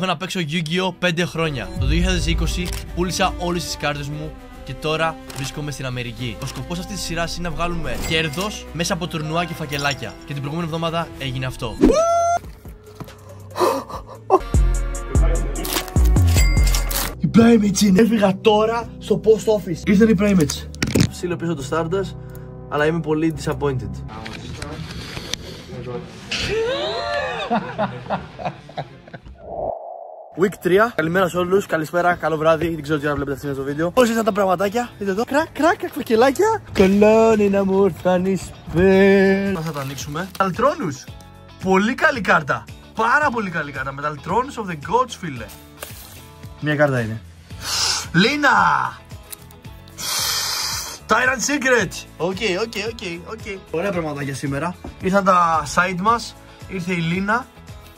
Έχω να παίξω Yu-Gi-Oh 5 χρόνια. Το 2020 πούλησα όλες τις κάρτες μου και τώρα βρίσκομαι στην Αμερική. Ο σκοπός αυτής της σειράς είναι να βγάλουμε κέρδος μέσα από τουρνουά και φακελάκια. Και την προηγούμενη εβδομάδα έγινε αυτό. Οι Playmates είναι. Έφυγα τώρα στο post office. Ήρθαν οι Playmates. Ψήλω πίσω το Stardust, αλλά είμαι πολύ disappointed. Week 3, καλημέρα σε όλους, καλησπέρα, καλό βράδυ, δεν ξέρω τι ώρα βλέπετε αυτό το βίντεο. Πώς ήρθαν τα πραγματάκια, δείτε εδώ, κρακ, φακελάκια. Κολόνι να μου ήρθαν σπέρ. Θα τα ανοίξουμε. Μεταλτρόνους, πολύ καλή κάρτα, πάρα πολύ καλή κάρτα. Μεταλτρόνους of the Gods, φίλε. Μια κάρτα είναι. Λίνα! Tyrant Secret! Οκ. Ωραία πραγματάκια σήμερα. Ήρθαν τα side μας, ήρθε η Λίνα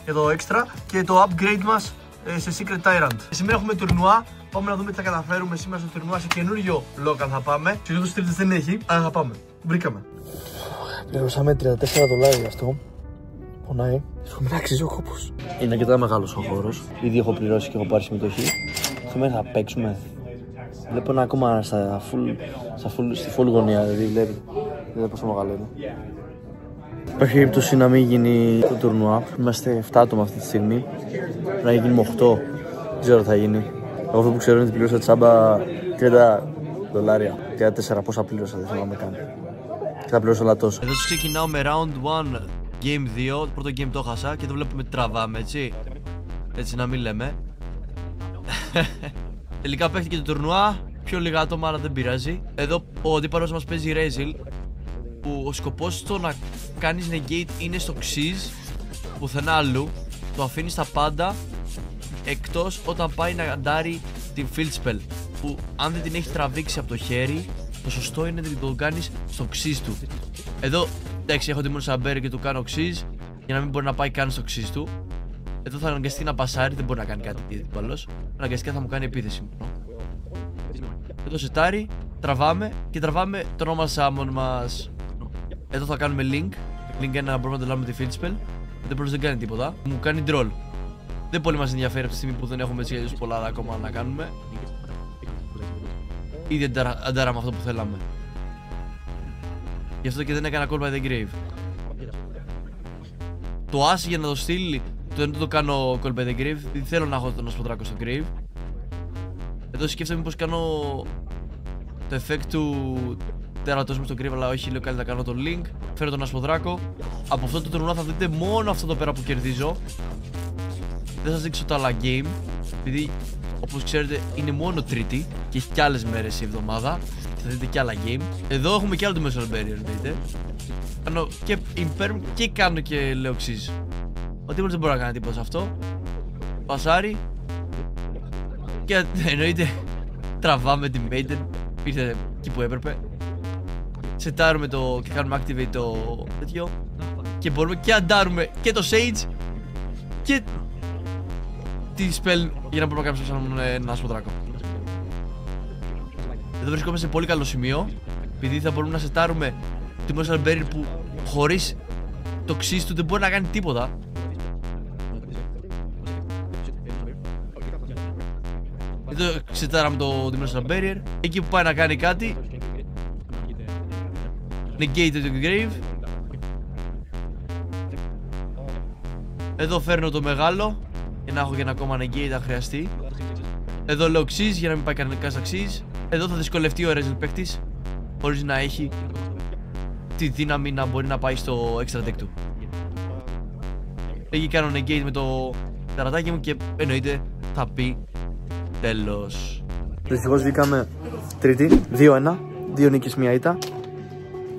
για το extra και το upgrade μας σε Secret Tyrant. Σήμερα έχουμε τουρνουά, πάμε να δούμε τι θα καταφέρουμε σήμερα στο τουρνουά. Σε καινούριο local θα πάμε. Σε τους τρίτες δεν έχει, αλλά θα πάμε. Βρήκαμε. Πληρώσαμε $34 αυτό. Πονάει. Σου μην αξίζει ο κόπος. Είναι αρκετά μεγάλος ο χώρος. Ήδη έχω πληρώσει και έχω πάρει συμμετοχή. Σήμερα θα παίξουμε. Βλέπω ένα ακόμα στη full γωνία, δηλαδή βλέπετε πόσο μεγάλο είναι. Υπάρχει περίπτωση να μην γίνει το τουρνουά. Είμαστε 7 άτομα αυτή τη στιγμή. Να γίνει 8. Δεν ξέρω τι θα γίνει. Εγώ αυτό που ξέρω είναι ότι πλήρωσα τσάμπα $30. 34 πόσα πλήρωσα, δεν θυμάμαι καν. Και θα πληρώσω όλα τόσο. Εδώ ξεκινάω με round 1, game 2. Το πρώτο game το χάσα και το βλέπουμε τραβάμε, έτσι. Έτσι να μην λέμε. Τελικά παίχτηκε το τουρνουά. Πιο λίγα άτομα, αλλά δεν πειράζει. Εδώ ο αντίπαλος μας παίζει Razel, που ο σκοπός του να κάνεις negate είναι στο ξύζ, πουθενά αλλού. Το αφήνει στα πάντα εκτός όταν πάει να αντάρει την field spell, που αν δεν την έχει τραβήξει από το χέρι, το σωστό είναι να το κάνεις στο ξύζ του. Εδώ εντάξει, έχω τη μόνο σαμπέρι και του κάνω ξύζ για να μην μπορεί να πάει καν στο ξύζ του. Εδώ θα αναγκαστεί να πασάρει, δεν μπορεί να κάνει κάτι αντίπαλος. Αναγκαστικά θα μου κάνει επίθεση. Εδώ σετάρει, τραβάμε και τραβάμε το normal summon μας. Εδώ θα κάνουμε link. Link 1 μπορούμε να το λάβουμε τη field spell. Δεν κάνει τίποτα. Μου κάνει troll. Δεν πολύ μας ενδιαφέρει από τη στιγμή που δεν έχουμε έτσι αλλιώς πολλά ακόμα να κάνουμε. Ήδη αντάραμε αυτό που θέλαμε. Γι' αυτό και δεν έκανα call by the grave. Το As για να το στείλει, δεν το κάνω call by the grave, δεν θέλω να έχω τον ασποτράκο στο grave. Εδώ σκέφτομαι πως κάνω το effect του τερατός μου στο grave, αλλά όχι, λέω καλύτερα κάνω το link. Φέρω τον ασποδράκο. Από αυτό το τουρνουά θα δείτε μόνο αυτό εδώ πέρα που κερδίζω. Δεν σας δείξω τα άλλα game, επειδή όπως ξέρετε είναι μόνο Τρίτη και έχει κι άλλες μέρες η εβδομάδα. Θα δείτε κι άλλα game. Εδώ έχουμε κι άλλο το Dimensional Barrier, δείτε. Κάνω και imperm και κάνω και λέω ξύζ. Ο τίποτα δεν μπορεί να κάνει τίποτα σε αυτό. Πασάρι. Και εννοείται τραβάμε την Maiden. Ήρθε εκεί που έπρεπε. Σετάρουμε το και κάνουμε activate το τέτοιο. Και μπορούμε και αντάρουμε και το Sage και τη spell για να μπορούμε να κάνουμε ένα ασποδράκο. Εδώ βρισκόμαστε σε πολύ καλό σημείο, επειδή θα μπορούμε να σετάρουμε τη Dimensional Barrier που χωρίς το ξύς του δεν μπορεί να κάνει τίποτα. Εδώ σετάραμε το Dimensional Barrier. Εκεί που πάει να κάνει κάτι, negate το grave. Εδώ φέρνω το μεγάλο για να έχω και ένα ακόμα negate αν χρειαστεί. Εδώ λέω ξύζ για να μην πάει κανένα στα ξύζ. Εδώ θα δυσκολευτεί ο Razel παίκτης, χωρίς να έχει τη δύναμη να μπορεί να πάει στο extra deck του. Εκεί κάνω negate με το τερατάκι μου και εννοείται θα πει τέλος. Δυστυχώς βγήκαμε τρίτη, 2-1, 2 νίκες, 1 ήττα.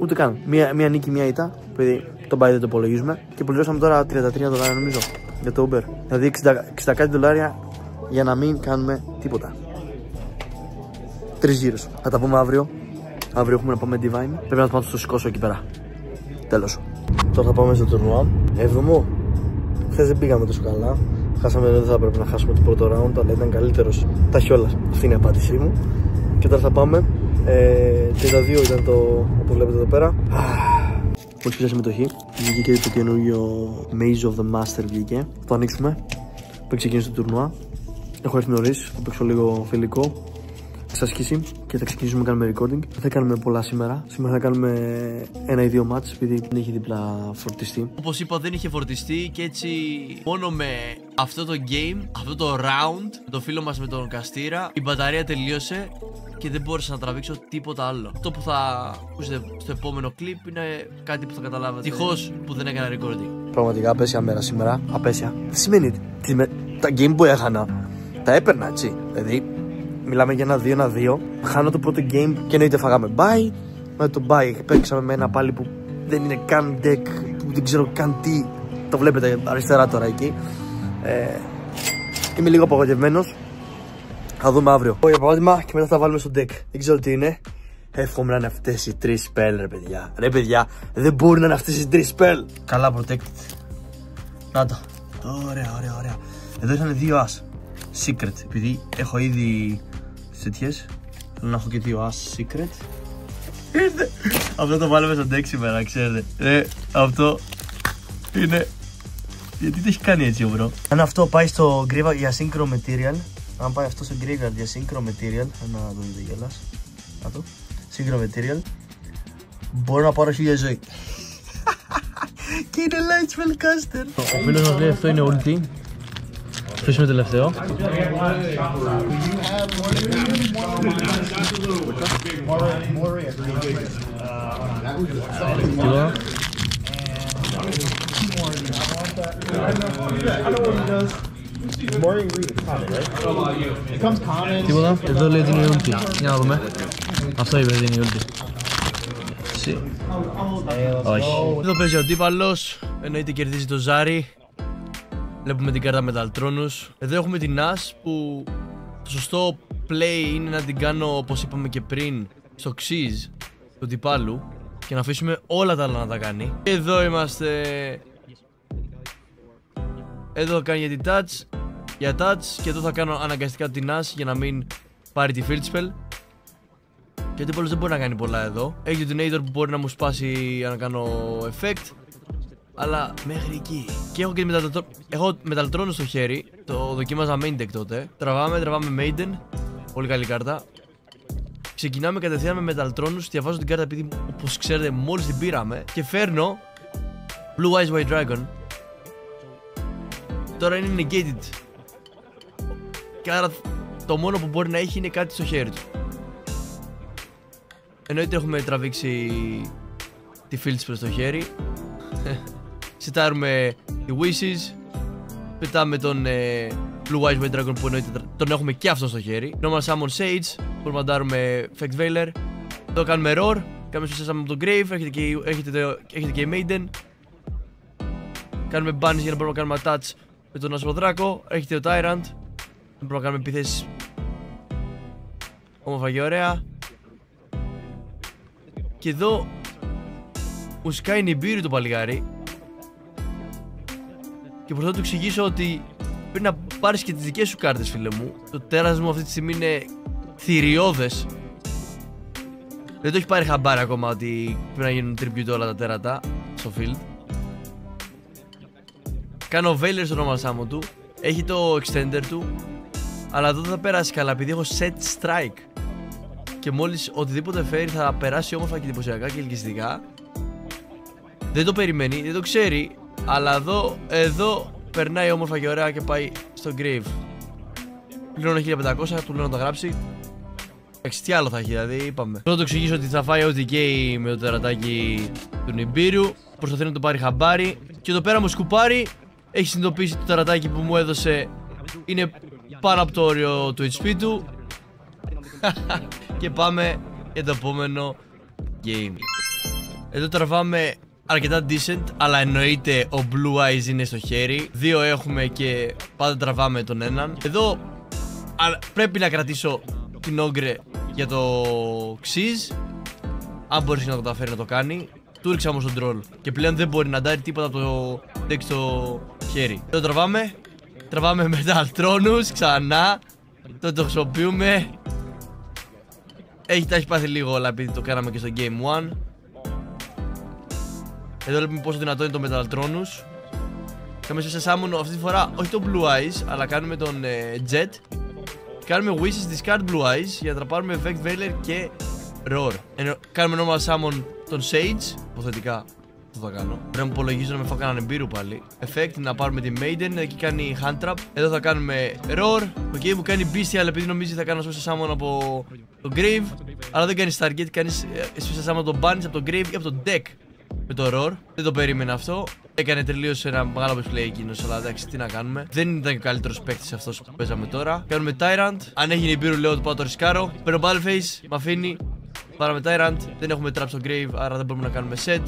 Ούτε καν, μία νίκη, 1 ήττα, επειδή τον πάει δεν το υπολογίζουμε. Και πληρώσαμε τώρα $33 νομίζω για το Uber. Δηλαδή 60 κάτι δολάρια για να μην κάνουμε τίποτα. 3 γύρους. Θα τα πούμε αύριο. Αύριο έχουμε να πάμε Divine. Πρέπει να το σηκώσω εκεί πέρα. Τέλος. Τώρα θα πάμε στο τουρνουά. 7ο. Χθες δεν πήγαμε τόσο καλά. Χάσαμε, δεν θα έπρεπε να χάσουμε το πρώτο round, αλλά ήταν καλύτερος τα χιόλα. Αυτή είναι η απάντησή μου. Και τώρα θα πάμε. 32 ήταν το που βλέπετε εδώ πέρα. Μόλις πήρα συμμετοχή. Βγήκε και το καινούριο Maze of the Master βγήκε. Θα το ανοίξουμε. που ξεκίνησε το τουρνουά. Έχω έρθει νωρίς, θα παίξω λίγο φιλικό, εξασκήσει και θα ξεκινήσουμε να κάνουμε recording. Δεν θα κάνουμε πολλά σήμερα. Σήμερα θα κάνουμε 1 ή 2 μάτς επειδή δεν έχει δίπλα φορτιστεί. Όπως είπα, δεν είχε φορτιστεί και έτσι μόνο με αυτό το game, αυτό το round, το φίλο μας με τον Καστήρα, η μπαταρία τελείωσε και δεν μπόρεσα να τραβήξω τίποτα άλλο. Αυτό που θα ακούσετε στο επόμενο κλιπ είναι κάτι που θα καταλάβετε. Τυχώς που δεν έκανα recording. Πραγματικά απέσια μέρα σήμερα. Απέσια. Τι σημαίνει τα game που έχανα, τα έπαιρνα έτσι. Δηλαδή, μιλάμε για ένα 2-1-2. Χάνω το πρώτο game και εννοείται φάγαμε bye. Με το bye παίξαμε με ένα πάλι που δεν είναι καν deck, που δεν ξέρω καν τι. Το βλέπετε αριστερά τώρα εκεί. Είμαι λίγο απογοητευμένος. Θα δούμε αύριο. Για παράδειγμα και μετά θα βάλουμε στο deck. Δεν ξέρω τι είναι. Εύχομαι να είναι αυτές οι 3 spell, ρε παιδιά. Ρε παιδιά, δεν μπορεί να είναι αυτές οι 3 spell. Καλά protected. Να το. Ωραία. Εδώ ήρθαν 2 as. Secret. Επειδή έχω ήδη τέτοιες, θέλω να έχω και 2 as secret. Ήρθε. Αυτό το βάλουμε στο deck σήμερα, ξέρετε. Αυτό είναι. Γιατί το έχει κάνει έτσι, bro. Αν αυτό πάει στο graveyard για synchro material, αν πάει αυτό στο graveyard για synchro material, να το δείτε κιόλας. Να το. Synchro material, μπορώ να πάρω 1000 ζωή. Και είναι light spellcaster. Ο φίλος μας λέει αυτό είναι ulti. Αφήσουμε τελευταίο. Τίποτα. Τίποτα. Εδώ λέει ότι είναι ulti. Για να δούμε. Αυτό είπε ότι είναι ulti. Όχι. Εδώ παίζει ο αντίπαλος. Εννοείται κερδίζει το Ζάρι. Βλέπουμε την κάρτα Μεταλτρόνους. Εδώ έχουμε την As που το σωστό play είναι να την κάνω, όπως είπαμε και πριν, στο Xyz του αντιπάλου και να αφήσουμε όλα τα άλλα να τα κάνει. Και εδώ είμαστε. Εδώ κάνει για touch και εδώ θα κάνω αναγκαστικά την As για να μην πάρει τη field spell. Και ο αντίπαλος δεν μπορεί να κάνει πολλά εδώ. Έχει το Detonator που μπορεί να μου σπάσει για να κάνω effect. Αλλά μέχρι εκεί. Και έχω και Μεταλτρόνο στο χέρι. Το δοκίμαζα main deck τότε. Τραβάμε Maiden. Πολύ καλή κάρτα. Ξεκινάμε κατευθείαν με Μεταλτρόνους. Διαβάζω την κάρτα επειδή, όπως ξέρετε, μόλις την πήραμε. Και φέρνω Blue Eyes White Dragon. Τώρα είναι negated. Και άρα το μόνο που μπορεί να έχει είναι κάτι στο χέρι του. Εννοείται έχουμε τραβήξει τη Field Spell στο χέρι. Σιτάρουμε τη Wishes. Πετάμε τον Blue Eyes White Dragon που εννοείται τον έχουμε και αυτό στο χέρι. Normal Summon Sage. Μπορούμε να τάρουμε Effect Veiler. Εδώ κάνουμε Roar. Κάνουμε στο από τον Grave. Έχετε και Maiden. Κάνουμε Banish για να μπορούμε να κάνουμε attach με τον Ασπροδράκο. Έχετε το Tyrant. Μπορούμε να κάνουμε επιθέσεις όμορφα και ωραία. Και εδώ μου σκάει Nibiru το παλιγάρι. Και προσπαθώ να του εξηγήσω ότι πρέπει να πάρεις και τις δικές σου κάρτες, φίλε μου. Το τέρας μου αυτή τη στιγμή είναι θηριώδες. Δεν το έχει πάρει χαμπάρι ακόμα ότι πρέπει να γίνουν tribute όλα τα τέρατα στο field. Κάνω Veiler στο normal summon του. Έχει το extender του. Αλλά εδώ δεν θα περάσει καλά επειδή έχω set strike. Και μόλις οτιδήποτε φέρει θα περάσει όμορφα και εντυπωσιακά και ελκυστικά. Δεν το περιμένει, δεν το ξέρει. Αλλά εδώ περνάει όμορφα και ωραία και πάει στο Grave. Πληρώνω 1500, του λέω να τα γράψει. Τι άλλο θα έχει, δηλαδή είπαμε. Θέλω να το εξηγήσω ότι θα φάει ό,τι καίει με το τερατάκι του Nibiru. Προσπαθεί να το πάρει χαμπάρι. Και εδώ πέρα μου σκουπάρει. Έχει συνειδητοποιήσει το τερατάκι που μου έδωσε είναι πάνω από το όριο του HP του. Και πάμε για το επόμενο game. Εδώ τραβάμε αρκετά decent, αλλά εννοείται ο Blue Eyes είναι στο χέρι. 2 έχουμε και πάντα τραβάμε τον έναν. Εδώ πρέπει να κρατήσω την Ogre για το Xyz. Αν μπορείς να το καταφέρει να το κάνει. Του ρίξα όμως τον troll και πλέον δεν μπορεί να ντάρει τίποτα από το deck στο χέρι. Εδώ τραβάμε Μεταλτρόνους ξανά. Το χρησιμοποιούμε. Τα έχει πάθει λίγο όλα επειδή το κάναμε και στο Game 1. Εδώ βλέπουμε πόσο δυνατό είναι το Μεταλτρόνους. Κάνουμε special summon αυτή τη φορά όχι το Blue Eyes, αλλά κάνουμε τον Jet. Κάνουμε Wishes Discard Blue Eyes για να πάρουμε Effect Veiler και Roar. Κάνουμε normal summon τον Sage, υποθετικά αυτό θα κάνω. Πρέπει να υπολογίζω να με φάω κανέναν εμπειρού πάλι. Effect να πάρουμε τη Maiden, εκεί κάνει Hand Trap. Εδώ θα κάνουμε Roar. Ok, μου κάνει Beastie, αλλά επειδή νομίζει θα κάνω special summon από το Grave. Αλλά δεν κάνει Stargate, κάνει special summon από τον Banish, από το Grave ή από το Deck με το Roar. Δεν το περίμενα αυτό. Έκανε τελείως ένα μεγάλο display εκείνος, αλλά εντάξει, τι να κάνουμε. Δεν ήταν και ο καλύτερος παίκτης αυτός που παίζαμε τώρα. Κάνουμε Tyrant. Αν έγινε Ιμπήρου, λέω ότι πάω το ρισκάρω. Παίρνω Battleface, μ' αφήνει. Πάραμε Tyrant. Δεν έχουμε trap στο Grave, άρα δεν μπορούμε να κάνουμε set.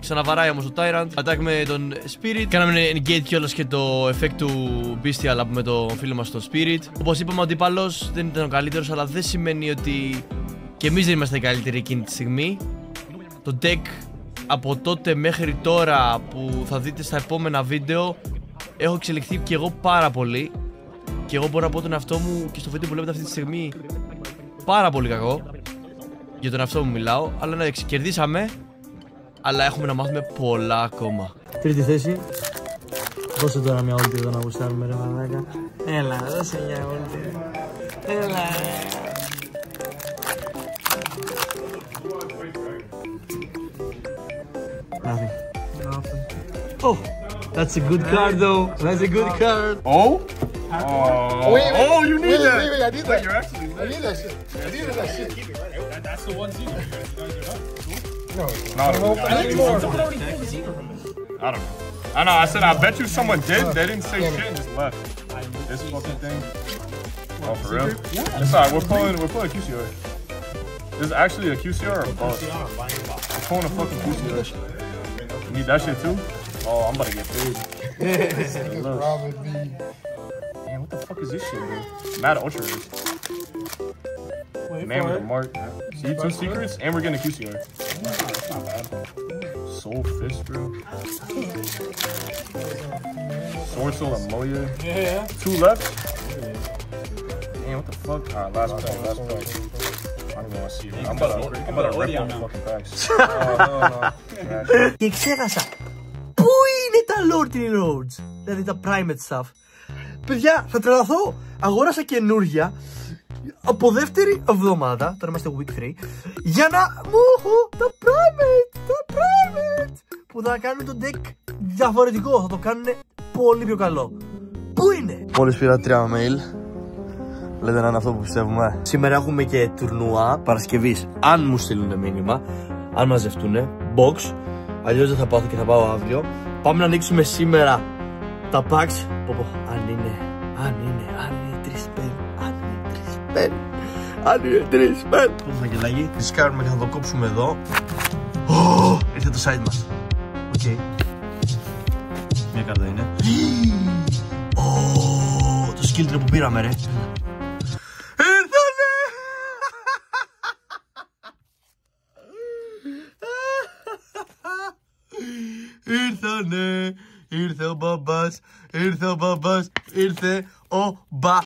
Ξαναβαράει όμως το Tyrant. Attack με τον Spirit. Κάναμε engage κιόλας και το effect του Beastie, αλλά με το φίλο μας το Spirit. Όπως είπαμε, ο αντίπαλος δεν ήταν ο καλύτερος, αλλά δεν σημαίνει ότι και εμείς δεν είμαστε οι καλύτεροι εκείνη τη στιγμή. Το deck από τότε μέχρι τώρα που θα δείτε στα επόμενα βίντεο έχω εξελιχθεί και εγώ πάρα πολύ. Και εγώ μπορώ να πω τον εαυτό μου και στο βίντεο που βλέπετε αυτή τη στιγμή πάρα πολύ κακό. Για τον εαυτό μου μιλάω, αλλά να κερδίσαμε. Αλλά έχουμε να μάθουμε πολλά ακόμα. Τρίτη θέση. Δώσε τώρα μια ulti εδώ να γουστάρουμε ρε μαλάκα. Έλα, δώσε μια ulti. Έλα. Nothing. Oh, that's a good card though. That's a good card. Oh? Wait, Oh, you need that. Wait, I need that. You're actually I need that shit. I needed that shit. That's the one Zeke. No, No, I need more. I don't know. I know. I said I bet you someone did. They didn't say shit and just left. This fucking thing. Oh, for real? Yeah. It's alright. We're pulling a QCR. This is actually a QCR or a boss? We're pulling a fucking QCR. You need that shit too? Oh, I'm about to get paid. Robin B. Man, what the fuck is this shit, bro? Mad Ultra Race. Man with a mark. See, 2 secrets, and we're getting a QCR. That's not bad. Soul Fist, bro. Sword Soul and Moya. Yeah. 2 left. Man, what the fuck? Alright, last one. I don't even want to see it. I'm about to rip on the fucking packs. No. Και ξέχασα. Πού είναι τα Lordly Lords? Δηλαδή τα Primate Stuff. Παιδιά, θα τρελαθώ. Αγόρασα καινούρια από δεύτερη εβδομάδα. Τώρα είμαστε week 3. Για να μου έχω τα Primate που θα κάνουν το deck διαφορετικό. Θα το κάνουν πολύ πιο καλό. Πού είναι? Μόλις πήρα 3 mail. Λέτε να είναι αυτό που πιστεύουμε. Σήμερα έχουμε και τουρνουά Παρασκευής. Αν μου στείλουν μήνυμα, αν μαζευτούν, box. Αλλιώς δεν θα πάω και θα πάω αύριο. Πάμε να ανοίξουμε σήμερα τα packs. Αν είναι 3 πεν. Αν είναι 3 πεν. Το φαγγελάκι. Ρισκάρουμε και θα το κόψουμε εδώ. Ήρθε το side μας. Οκ. Μια κάρτα είναι. Το skill tree που πήραμε ρε. Ήρθε ο μπαμπάς, ήρθε ο μπαμπάς, ήρθε ο μπα.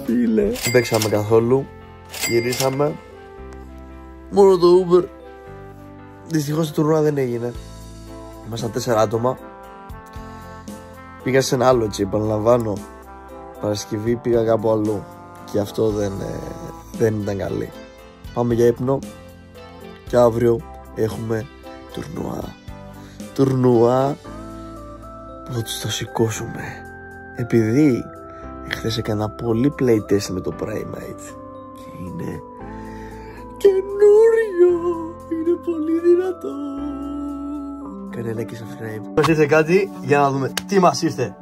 Φίλε, δεν παίξαμε καθόλου. Γυρίσαμε. Μόνο το Uber. Δυστυχώς το τουρνουά δεν έγινε. Ήμασταν 4 άτομα. Πήγα σε ένα άλλο, έτσι, επαναλαμβάνω. Παρασκευή πήγα κάπου αλλού. Και αυτό δεν ήταν καλή. Πάμε για ύπνο. Και αύριο έχουμε τουρνουά. Τουρνουά που θα τους τα σηκώσουμε. Επειδή χθες έκανα πολύ playtest με το Primate και είναι καινούριο. Κάνε like και subscribe. Μας ήρθε κάτι για να δούμε τι μας ήρθε.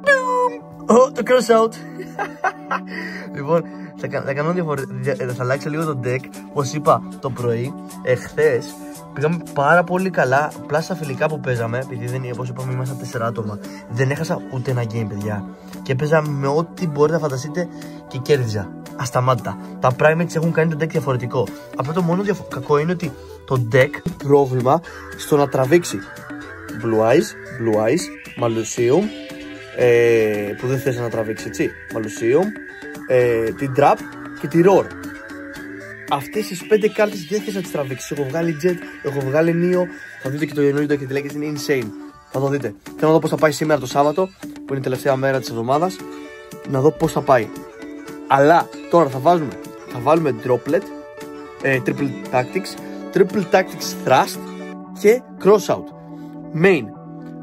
Το cross out. Λοιπόν, θα κάνω θα αλλάξω λίγο το deck. Όπως είπα το πρωί, εχθές πήγαμε πάρα πολύ καλά. Απλά στα φιλικά που παίζαμε, επειδή όπως είπαμε ήμασταν 4 άτομα, δεν έχασα ούτε ένα game, παιδιά. Και παίζα με ό,τι μπορείτε να φανταστείτε και κέρδιζα ασταμάτητα. Τα primates έχουν κάνει το deck διαφορετικό. Απλά το μόνο κακό είναι ότι το deck έχει πρόβλημα στο να τραβήξει Blue Eyes, Mallusium, που δεν θες να τραβήξει, έτσι, Mallusium, την Trap και τη Roar. Αυτές τις 5 κάρτες δεν θες να τις τραβήξεις. Έχω βγάλει Jet, έχω βγάλει Neo. Θα δείτε και το καινούριο και τη λέγεται, είναι insane. Θα το δείτε. Θέλω να δω πώς θα πάει σήμερα το Σάββατο, που είναι η τελευταία μέρα της εβδομάδας. Να δω πώς θα πάει. Αλλά τώρα θα βάλουμε Droplet, Triple Tactics Thrust και Crossout.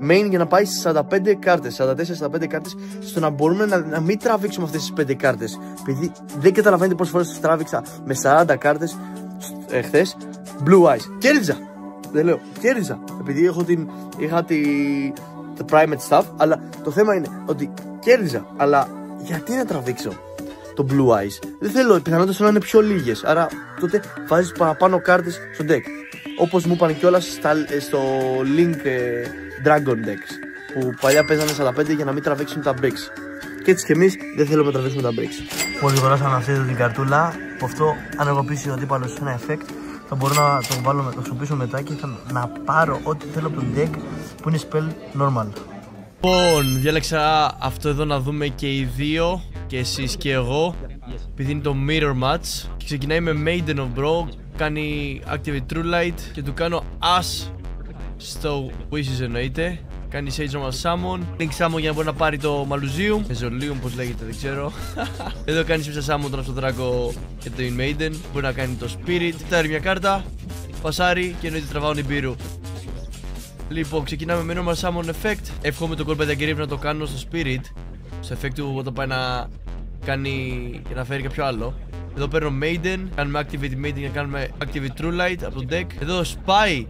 Main για να πάει στις 45 κάρτες, 44-45 κάρτες, στο να μπορούμε να μην τραβήξουμε αυτές τις 5 κάρτες. Επειδή δεν καταλαβαίνετε πόσες φορές τις τράβηξα με 40 κάρτες χθες. Blue Eyes. Κέρδιζα! Δεν λέω, κέρδιζα. Επειδή είχα το Primate Stuff, αλλά το θέμα είναι ότι κέρδιζα. Αλλά γιατί να τραβήξω το Blue Eyes? Δεν θέλω, οι πιθανότητες να είναι πιο λίγες. Άρα τότε βάζεις παραπάνω κάρτες στο deck. Όπως μου είπαν κιόλας στο Link Dragon Decks, που παλιά παίζανε 45 για να μην τραβήξουν τα bricks. Και έτσι κι εμείς δεν θέλουμε να τραβήξουμε τα bricks. Πολύ γρήγορα θα αναφέρω την καρτούλα. Από αυτό, αν εγώ πείσει ο αντίπαλος σε ένα effect, θα μπορώ να το χρησιμοποιήσω μετά και να πάρω ό,τι θέλω από το deck που είναι spell normal. Λοιπόν, διάλεξα αυτό εδώ να δούμε και οι δύο, και εσείς και εγώ, επειδή είναι το mirror match. Και ξεκινάει με Maiden of Bro, κάνει activate True Light και του κάνω As στο Wishes εννοείται. Κάνει Sage Normal Summon, Link Summon για να μπορεί να πάρει το Mallusium, Mezolium πως λέγεται δεν ξέρω. Εδώ κάνει Special Summon τον Αυτοδράκο και το Maiden. Μπορεί να κάνει το Spirit, φτάρει μια κάρτα, πασάρει και εννοείται τραβάω Nibiru. Λοιπόν, ξεκινάμε με Normal Summon Effect. Εύχομαι το Cold by the Grave να το κάνω στο Spirit, στο effect του όταν πάει να κάνει και να φέρει κάποιο άλλο. Εδώ παίρνω Maiden, κάνουμε Activate Maiden για να κάνουμε Activate True Light από το deck. Εδώ σπάει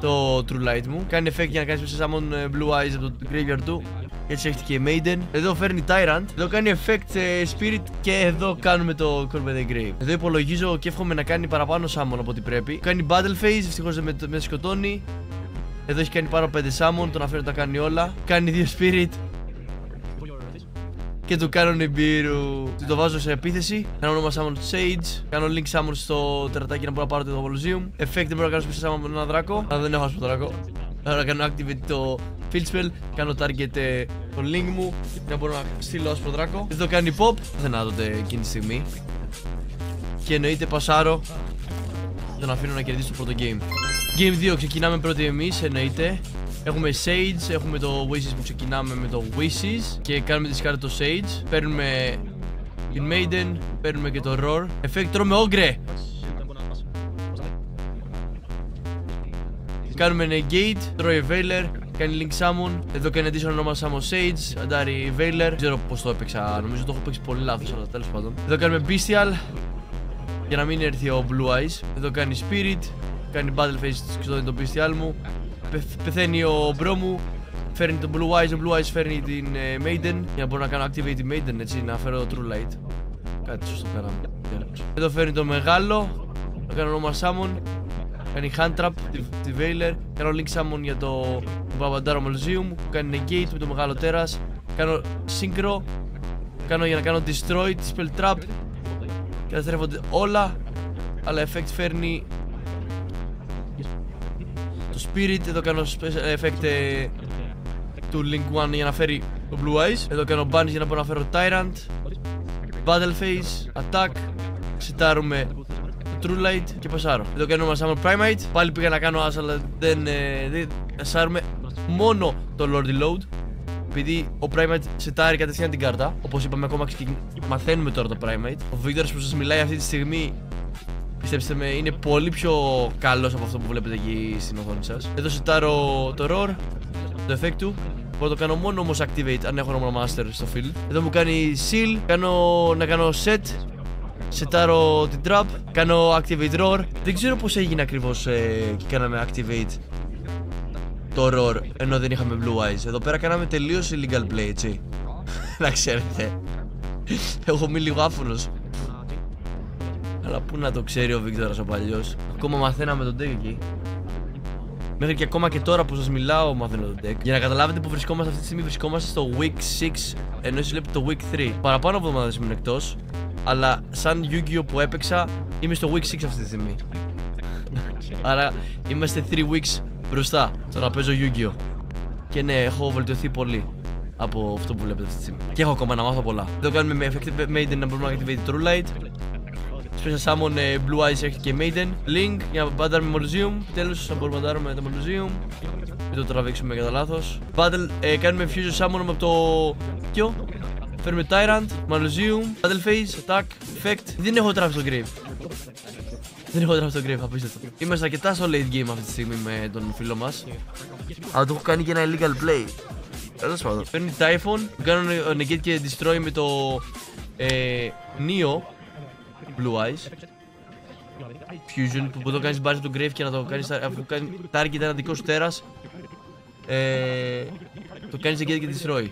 το True Light μου, κάνει effect για να κάνει Special Summon Blue Eyes από το graveyard του. Έτσι έχει και Maiden. Εδώ φέρνει Tyrant, εδώ κάνει effect Spirit και εδώ κάνουμε το Cold by the Grave. Εδώ υπολογίζω και εύχομαι να κάνει παραπάνω Summon από ό,τι πρέπει. Κάνει Battle Phase, ευτυχώς με σκοτώνει. Εδώ έχει κάνει πάνω 5 Summon, τον αφήνω τα κάνει όλα. Κάνει 2 Spirit και του κάνω Nibiru. Το βάζω σε επίθεση. Κάνω όνομα Summon Sage. Κάνω Link Summon στο τερατάκι να μπορώ να πάρω το Mallusium. Effect δεν μπορώ να κάνω Special Summon με έναν δράκο. Αλλά δεν έχω άσπρο δράκο. Άρα κάνω Activate το Field Spell. Κάνω Target το Link μου για να μπορώ να στείλω άσπρο δράκο. Εδώ κάνει Pop. Δεν να δείτε εκείνη τη στιγμή. Και εννοείται πασάρω. Τον αφήνω να κερδίσει το πρώτο game. Game 2 ξεκινάμε πρώτοι εμείς, εννοείται. Έχουμε Sage, έχουμε το Wishes που ξεκινάμε με το Wishes και κάνουμε τη σκάρτα το Sage. Παίρνουμε την Maiden, παίρνουμε και το Roar. Effect τρώμε Ogre. Κάνουμε Negate, τρώει Veiler, κάνει Link Summon. Εδώ κάνει additional normal Summon Sage, αντάρει Veiler. Δεν ξέρω πώς το έπαιξα, νομίζω το έχω παίξει πολύ λάθος, αλλά τέλος πάντων. Εδώ κάνουμε Bestial για να μην έρθει ο Blue Eyes. Εδώ κάνει Spirit, κάνει Battle Phase, σκοτώνει το Bestial μου. Πεθαίνει ο μπρο μου, φέρνει τον Blue Eyes, ο Blue Eyes φέρνει την Maiden για να μπορώ να κάνω Activate τη Maiden, έτσι, να φέρω το True Light. Κάτι σωστό κάναμε. Εδώ φέρνει το μεγάλο, θα κάνω Normal Summon, κάνει Hand Trap, τη Veiler, κάνω Link Summon για το Babandaro Mallusium, κάνει Negate με το μεγάλο τέρας, κάνω Synchro, κάνω για να κάνω Destroy, τη Spell Trap και θα στρέφονται όλα, αλλά effect φέρνει το Spirit. Εδώ κάνω effect του Link 1 για να φέρει το Blue Eyes. Εδώ κάνω Banish για να μπορώ να φέρω Tyrant, Battle Phase, Attack, ξετάρουμε το True Light και πασάρω. Εδώ κάνω Summon Primate, πάλι πήγα να κάνω As αλλά δεν ασάρουμε μόνο το Lordy Load, επειδή ο Primate σετάρει κατευθείαν την κάρτα. Όπως είπαμε, ακόμα μαθαίνουμε τώρα το Primate. Ο Victor που σας μιλάει αυτή τη στιγμή, πιστέψτε με, είναι πολύ πιο καλός από αυτό που βλέπετε εκεί στην οθόνη σας. Εδώ σετάρω το Roar, το effect του. Μπορώ να το κάνω μόνο όμως activate αν έχω normal master στο field. Εδώ μου κάνει seal, να κάνω set σετάρω την trap, κάνω activate roar. Δεν ξέρω πως έγινε ακριβώς και κάναμε activate το roar ενώ δεν είχαμε blue eyes. Εδώ πέρα κάναμε τελείως illegal play, έτσι. Να ξέρετε. Έχω μείνει λίγο άφωνος. Αλλά πού να το ξέρει ο Βίκτορας ο παλιός. Ακόμα μαθαίναμε τον deck εκεί. Μέχρι και ακόμα και τώρα που σας μιλάω μαθαίνω τον deck. Για να καταλάβετε που βρισκόμαστε αυτή τη στιγμή, βρισκόμαστε στο week 6, ενώ εσείς βλέπετε το week 3. Παραπάνω από εβδομάδες ήμουν εκτός, αλλά σαν Yu-Gi-Oh που έπαιξα είμαι στο week 6 αυτή τη στιγμή. Άρα είμαστε 3 weeks μπροστά στο να παίζω Yu-Gi-Oh. Και ναι, έχω βελτιωθεί πολύ από αυτό που βλέπετε αυτή τη στιγμή. Και έχω ακόμα να μάθω πολλά. Εδώ κάνουμε με Effective Maiden να μπορούμε να activate True Light. Special Summon Blue Eyes έχει και Maiden. Link για να μπαντάρουμε Moluseum. Τέλος να μπορούμε να μπαντάρουμε το Moluseum. Μην το τραβήξουμε κατά λάθος. Battle κάνουμε Fusion Summon από το Kyo. Φέρουμε Tyrant, Moluseum, Battle Phase, Attack, Effect. Δεν έχω τράβει στο Grave. Δεν έχω τράβει στο Grave, απίστευτο. Είμαστε αρκετά στο late game αυτή τη στιγμή με τον φίλο μας. Αλλά το έχω κάνει και ένα illegal play. Τέλος πάντων. Παίρνει Typhon, κάνω negate και destroy με το Neo Blue Eyes Fusion που μπορεί να το κάνεις μπάρι του Grave και να το κάνεις αφού κάνει target ένα δικό σου τέρας, το κάνεις negate και destroy.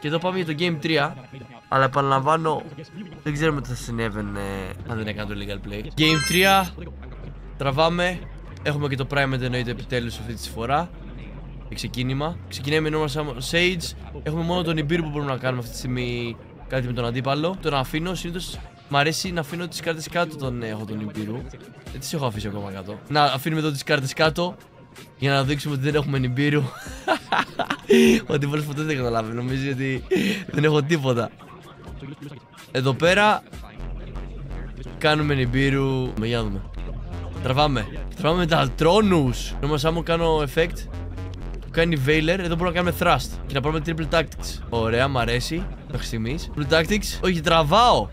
Και εδώ πάμε για το game 3. Αλλά επαναλαμβάνω, δεν ξέρουμε τι θα συνέβαινε αν δεν έκανα το legal play. Game 3, τραβάμε. Έχουμε και το Prime εννοείται επιτέλους αυτή τη φορά. Ξεκίνημα. Ξεκινάμε με normal summon Sage. Έχουμε μόνο τον Nibiru που μπορούμε να κάνουμε αυτή τη στιγμή κάτι με τον αντίπαλο. Τον αφήνω, συνήθως μ' αρέσει να αφήνω τις κάρτες κάτω όταν έχω τον Nibiru. Δεν τις έχω αφήσει ακόμα κάτω. Να αφήνουμε εδώ τις κάρτες κάτω για να δείξουμε ότι δεν έχουμε Nibiru. Ο αντίπαλος ποτέ δεν καταλάβει, νομίζει ότι δεν έχω τίποτα. Εδώ πέρα κάνουμε Nibiru. Για να δούμε. Τραβάμε με τα Altronus. Νομίζω άμα κάνω effect που κάνει Veiler, εδώ μπορούμε να κάνουμε Thrust και να πάρουμε Triple Tactics. Ωραία, μ' αρέσει μέχρι στιγμής. Triple Tactics, όχι, τραβάω.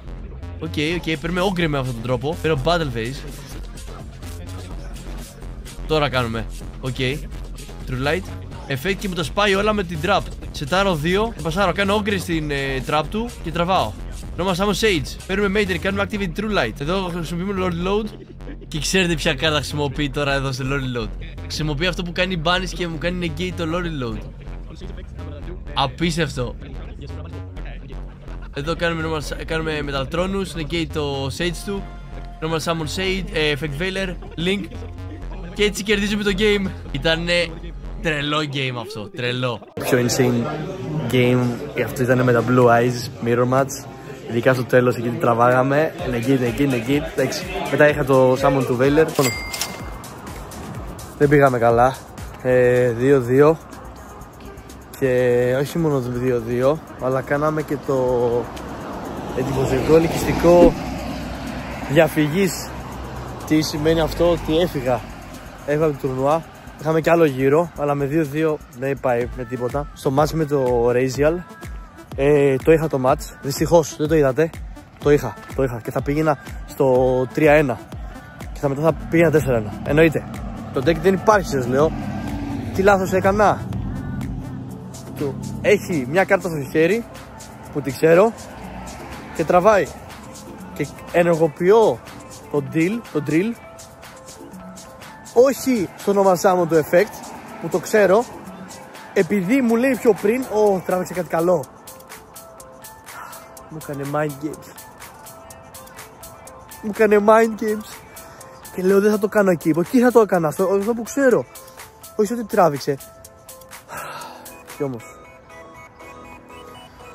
Οκ, παίρνουμε Ogre με αυτόν τον τρόπο. Παίρνω Battle Phase. Τώρα κάνουμε. True Light. Effect και μου τα σπάει όλα με την trap. Σετάρω 2, πασάρω, κάνω Ogre στην trap του και τραβάω. Νόμα Summon Sage. Παίρνουμε Maiden, κάνουμε Activate True Light. Εδώ χρησιμοποιούμε Lord Load. Και ξέρετε ποια κάρτα χρησιμοποιεί τώρα εδώ σε Lord Load. Χρησιμοποιεί αυτό που κάνει banish και μου κάνει negate το Lord Load. Απίστευτο. Εδώ κάνουμε Metaltronus, negate το Sage του. Normal Summon Sage, Effect Veiler, Link. Και έτσι κερδίζουμε το game. Ήτανε τρελό game αυτό, τρελό. Πιο insane game αυτό ήταν με τα Blue Eyes Mirror Match. Ειδικά στο τέλος εκεί την τραβάγαμε. Negate. Μετά είχα το Summon του Veiler. Δεν πήγαμε καλά. 2-2. Και όχι μόνο το 2-2, αλλά κάναμε και το εντυπωσιακό ελκυστικό διαφυγής. Τι σημαίνει αυτό? Ότι έφυγα από το τουρνουά. Είχαμε κι άλλο γύρο, αλλά με 2-2 δεν πάει με τίποτα. Στο match με το Razial το είχα το match. Δυστυχώς δεν το είδατε. Το είχα και θα πήγαινα στο 3-1 και μετά θα πήγαινα 4-1. Εννοείται. Το deck δεν υπάρχει, σας λέω. Τι λάθος έκανα? Έχει μια κάρτα στο χέρι που τη ξέρω και τραβάει. Και ενεργοποιώ το drill. Όχι στο normal summon το effect που το ξέρω, επειδή μου λέει πιο πριν, τράβηξε κάτι καλό. Μου έκανε mind games. Και λέω δεν θα το κάνω εκεί. Εκεί θα το έκανα, αυτό που ξέρω. Όχι ότι τράβηξε. Και όμως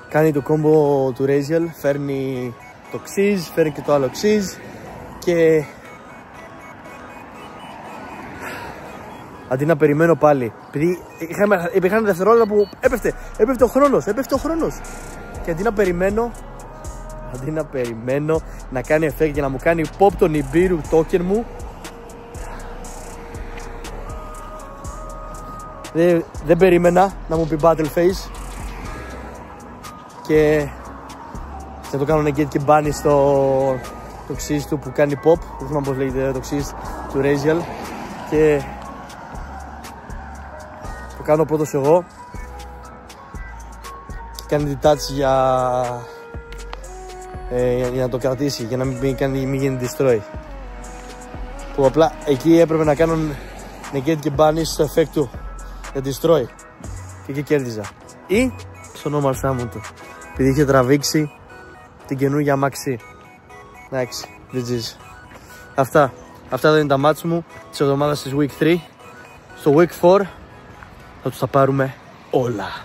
κάνει το combo του Razial, φέρνει το Xyz, φέρνει και το άλλο Xyz. Και αντί να περιμένω πάλι, επειδή υπήρχαν δευτερόλεπτα που έπεφτε ο χρόνος. Και αντί να περιμένω να κάνει effect και να μου κάνει pop τον Nibiru token μου, δεν περίμενα να μου πει battle phase και θα το κάνω negate και bunny στο το Xyz του που κάνει pop. Δεν θυμάμαι πως λέγεται το Xyz του Razial. Και το κάνω πρώτος εγώ και κάνει detach για για να το κρατήσει, για να μην γίνει destroy. Που απλά εκεί έπρεπε να κάνουν negate και banish στο effect του για destroy και εκεί κέρδιζα. Ή στο normal summon του, επειδή είχε τραβήξει την καινούργια Maxi. Εντάξει, GG's. Αυτά δεν είναι τα mats μου της εβδομάδας της Week 3. Στο Week 4 θα τους τα πάρουμε όλα.